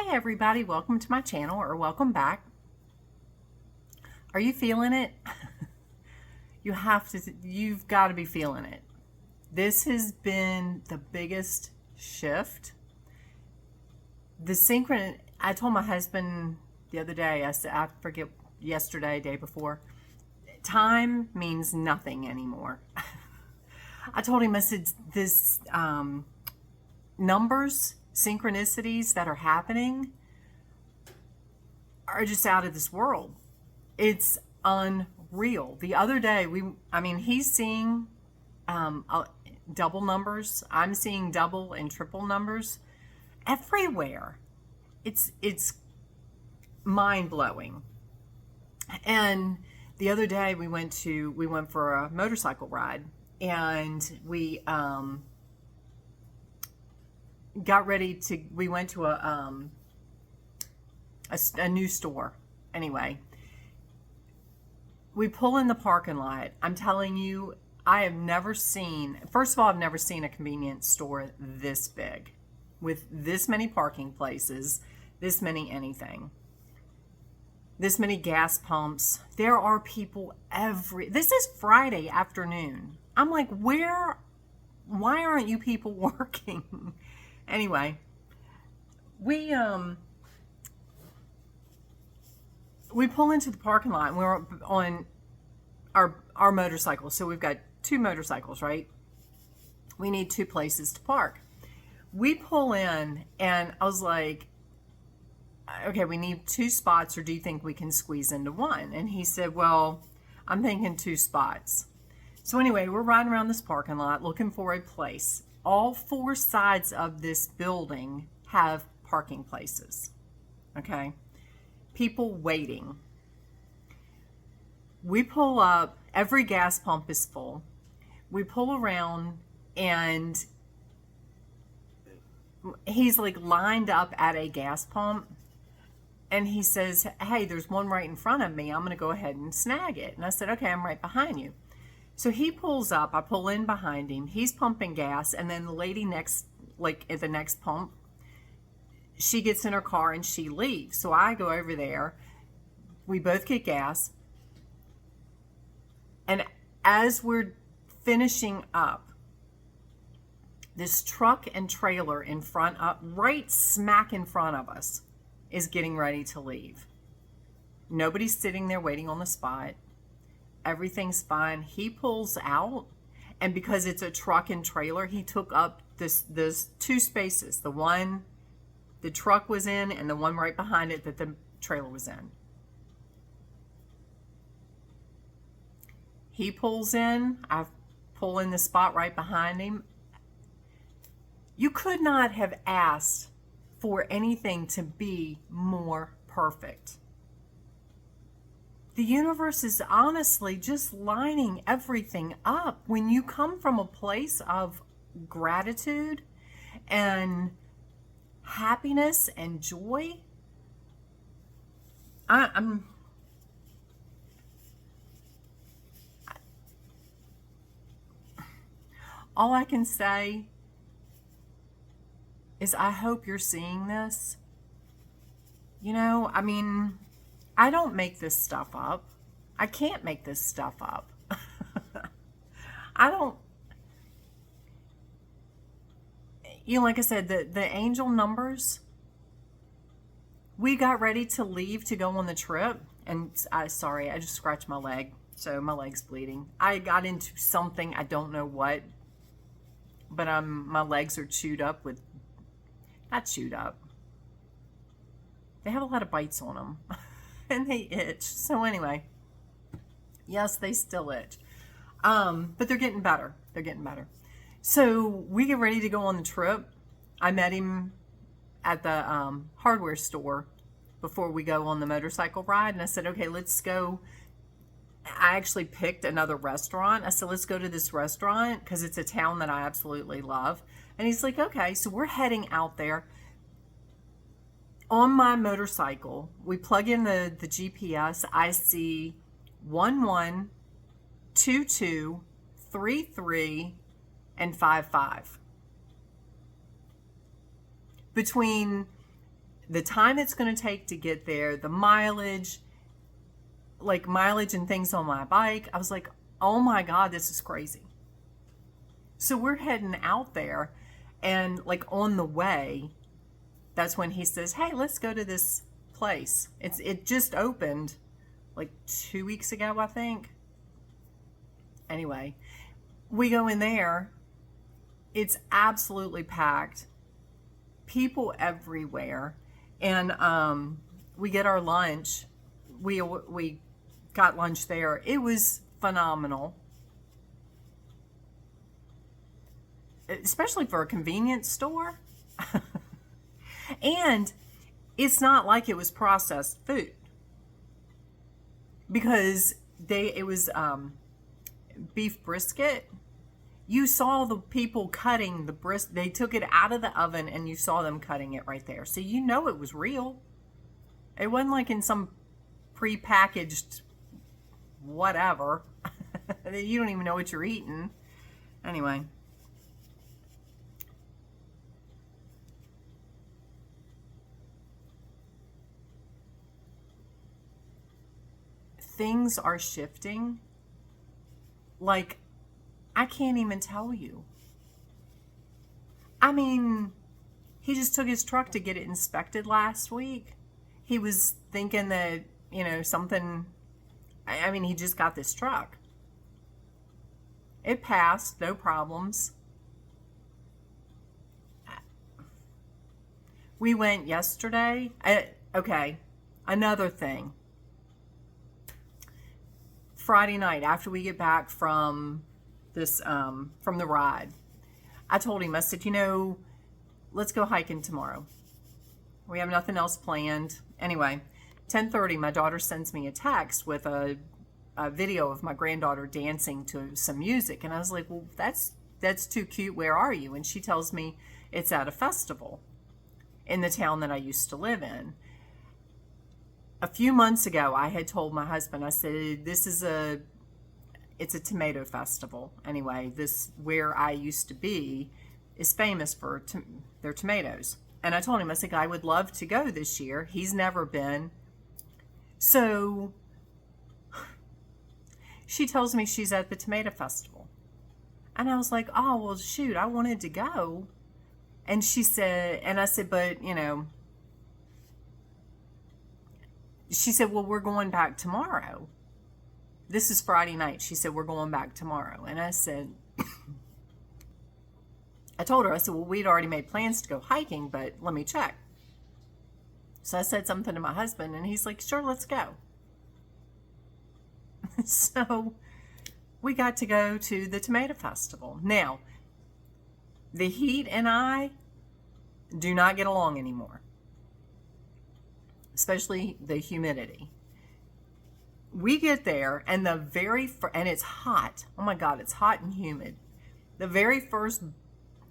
Hey everybody, welcome to my channel, or welcome back. Are you feeling it? You've got to be feeling it. This has been the biggest shift. I told my husband the other day, I forget, yesterday, day before, time means nothing anymore. I told him, I said, this numbers, synchronicities that are happening are just out of this world. It's unreal. The other day, he's seeing double numbers. I'm seeing double and triple numbers everywhere. It's mind-blowing. And the other day we went for a motorcycle ride, and we went to a new store. Anyway, we pull in the parking lot. I'm telling you, first of all, I've never seen a convenience store this big, with this many parking places, this many anything, this many gas pumps. There are people this is Friday afternoon. I'm like, why aren't you people working? Anyway, we pull into the parking lot, and we're on our motorcycles. So we've got two motorcycles, right? We need two places to park. We pull in, and I was like, okay, we need two spots, or do you think we can squeeze into one? And he said, well, I'm thinking two spots. So anyway, we're riding around this parking lot looking for a place. All four sides of this building have parking places. Okay? People waiting. We pull up, every gas pump is full. We pull around, and he's like lined up at a gas pump, and he says, hey, there's one right in front of me. I'm going to go ahead and snag it. And I said, okay, I'm right behind you. So he pulls up, I pull in behind him, he's pumping gas, and then the lady at the next pump, she gets in her car and she leaves. So I go over there, we both get gas, and as we're finishing up, this truck and trailer right smack in front of us, is getting ready to leave. Nobody's sitting there waiting on the spot. Everything's fine. He pulls out, and because it's a truck and trailer, he took up this two spaces. The one the truck was in, and the one right behind it that the trailer was in. He pulls in. I pull in the spot right behind him. You could not have asked for anything to be more perfect. The universe is honestly just lining everything up. When you come from a place of gratitude and happiness and joy, all I can say is I hope you're seeing this. I don't make this stuff up. I can't make this stuff up. Like I said, the angel numbers, we got ready to leave to go on the trip, and I just scratched my leg, so my leg's bleeding. I got into something, I don't know what, but my legs are chewed up with, not chewed up. They have a lot of bites on them, and they itch. So anyway, yes, they still itch, but they're getting better. They're getting better. So we get ready to go on the trip. I met him at the hardware store before we go on the motorcycle ride, and I said, okay, let's go. I actually picked another restaurant. I said, let's go to this restaurant because it's a town that I absolutely love. And he's like, okay. So we're heading out there. On my motorcycle, we plug in the GPS. I see 112233 and 55. Between the time it's going to take to get there, the mileage, like mileage and things on my bike. I was like, oh my God, this is crazy. So we're heading out there, and like on the way, that's when he says, hey, let's go to this place. It just opened like 2 weeks ago, I think. Anyway, we go in there. It's absolutely packed. People everywhere. And we get our lunch. We got lunch there. It was phenomenal. Especially for a convenience store. And it's not like it was processed food. Because it was beef brisket. You saw the people cutting the brisket. They took it out of the oven and you saw them cutting it right there. So you know it was real. It wasn't like in some pre-packaged whatever. You don't even know what you're eating. Anyway. Things are shifting. Like, I can't even tell you. I mean, he just took his truck to get it inspected last week. He was thinking that, something, I mean, he just got this truck. It passed, no problems. We went yesterday. Okay, another thing. Friday night, after we get back from this from the ride, I told him, I said, let's go hiking tomorrow. We have nothing else planned. Anyway, 10:30, my daughter sends me a text with a video of my granddaughter dancing to some music, and I was like, well, that's too cute. Where are you? And she tells me it's at a festival in the town that I used to live in. A few months ago, I had told my husband, I said, it's a tomato festival. Anyway, this, where I used to be, is famous for their tomatoes. And I told him, I said, I would love to go this year. He's never been. So she tells me she's at the tomato festival. And I was like, oh, well, shoot, I wanted to go. And she said, and I said, but, she said, well, we're going back tomorrow. This is Friday night. She said, we're going back tomorrow. And I said, I told her, I said, well, we'd already made plans to go hiking, but let me check. So I said something to my husband, and he's like, sure, let's go. So we got to go to the tomato festival. Now, the heat and I do not get along anymore, especially the humidity. We get there, and and it's hot. Oh my God, it's hot and humid. The very first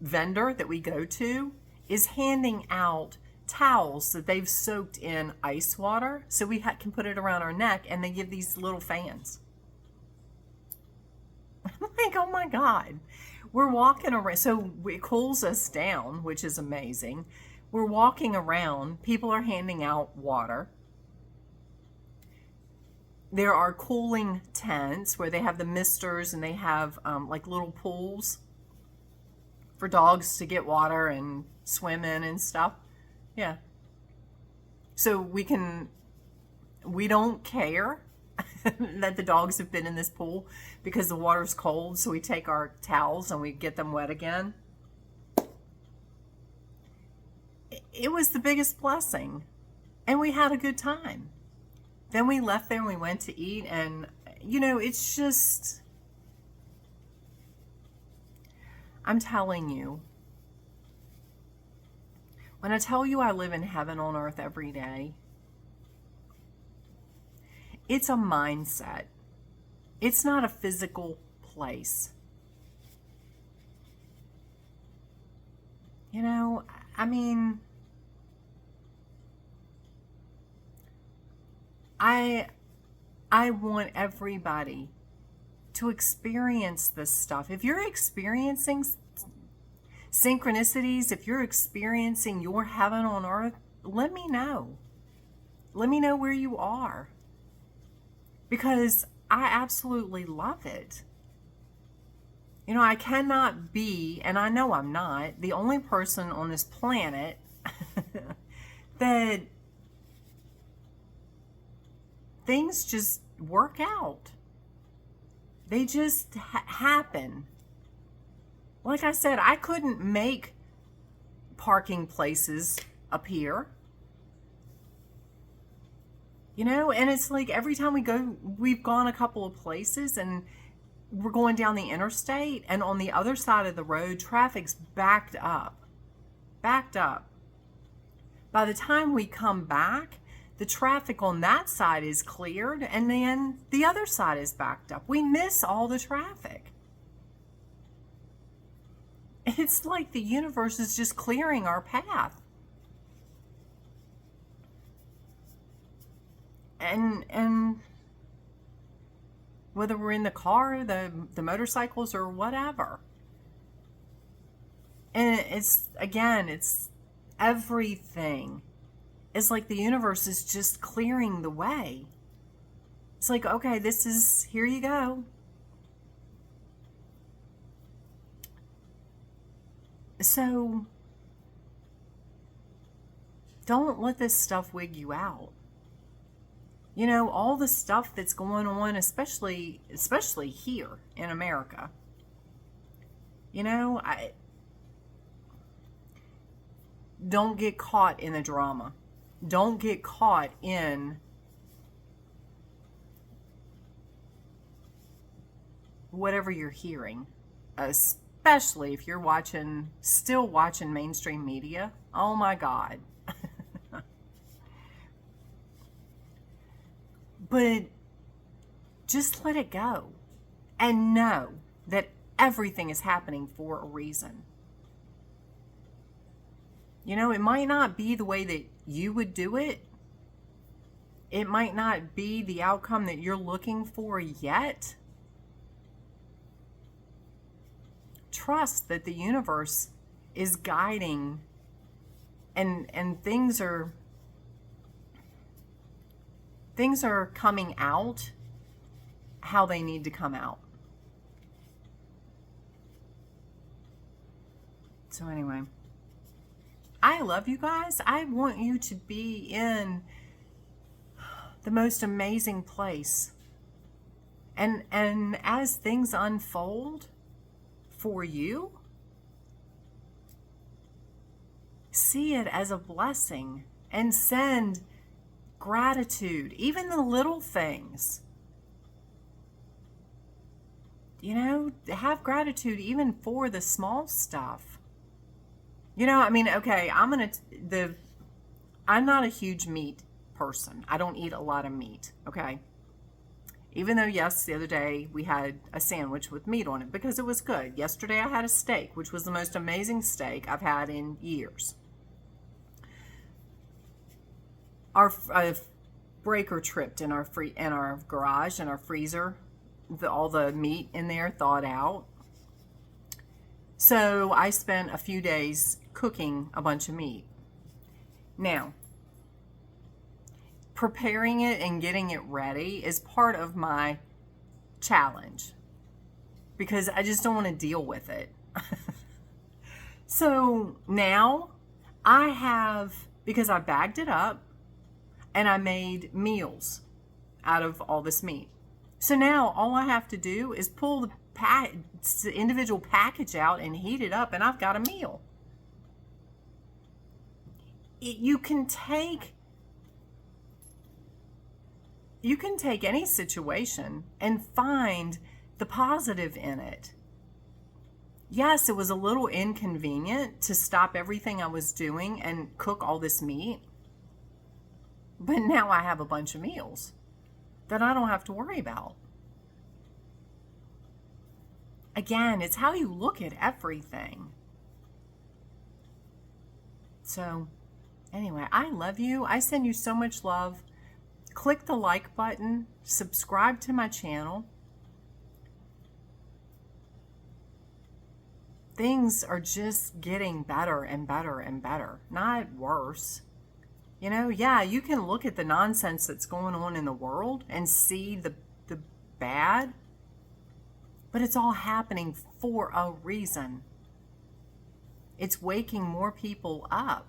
vendor that we go to is handing out towels that they've soaked in ice water so we can put it around our neck, and they give these little fans. I'm like, oh my God. We're walking around, so it cools us down, which is amazing. We're walking around, people are handing out water. There are cooling tents where they have the misters, and they have like little pools for dogs to get water and swim in and stuff. Yeah. So we don't care that the dogs have been in this pool because the water's cold, so we take our towels and we get them wet again. It was the biggest blessing, and we had a good time. Then we left there and we went to eat, and it's just, I'm telling you, when I tell you I live in heaven on earth every day, it's a mindset. It's not a physical place. I mean, I want everybody to experience this stuff. If you're experiencing synchronicities, if you're experiencing your heaven on earth, let me know. Let me know where you are, because I absolutely love it. You know, I cannot be, and I know I'm not, the only person on this planet that things just work out. They just happen. Like I said, I couldn't make parking places appear. You know, and it's like every time we've gone a couple of places and we're going down the interstate, and on the other side of the road, traffic's backed up. Backed up. By the time we come back, the traffic on that side is cleared, and then the other side is backed up. We miss all the traffic. It's like the universe is just clearing our path. And whether we're in the car, the motorcycles, or whatever. And it's everything. It's like the universe is just clearing the way. It's like, okay, here you go. So don't let this stuff wig you out. You know, all the stuff that's going on, especially here in America. You know, don't get caught in the drama. Don't get caught in whatever you're hearing, especially if you're still watching mainstream media. Oh my God. But just let it go and know that everything is happening for a reason. You know, it might not be the way that you would do it. It might not be the outcome that you're looking for yet. Trust that the universe is guiding, and things are coming out how they need to come out. So anyway, I love you guys. I want you to be in the most amazing place. And as things unfold for you, see it as a blessing and send gratitude, even the little things. You know, have gratitude even for the small stuff. You know, I mean, okay, I'm not a huge meat person. I don't eat a lot of meat, okay? Even though, yes, the other day we had a sandwich with meat on it because it was good. Yesterday I had a steak, which was the most amazing steak I've had in years. Our breaker tripped in our garage, and our freezer, all the meat in there thawed out. So I spent a few days cooking a bunch of meat. Now, preparing it and getting it ready is part of my challenge because I just don't want to deal with it. So now because I bagged it up and I made meals out of all this meat. So now all I have to do is pull the individual package out and heat it up, and I've got a meal. You can take any situation and find the positive in it. Yes, it was a little inconvenient to stop everything I was doing and cook all this meat, but now I have a bunch of meals that I don't have to worry about. Again, it's how you look at everything. So, anyway, I love you. I send you so much love. Click the like button. Subscribe to my channel. Things are just getting better and better and better, not worse. You know, yeah, you can look at the nonsense that's going on in the world and see the bad, but it's all happening for a reason. It's waking more people up.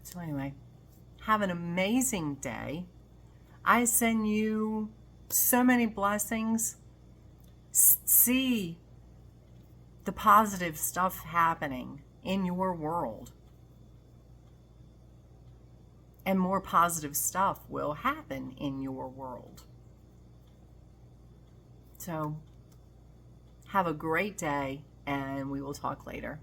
So anyway, have an amazing day. I send you so many blessings. See the positive stuff happening in your world. And more positive stuff will happen in your world. So have a great day, and we will talk later.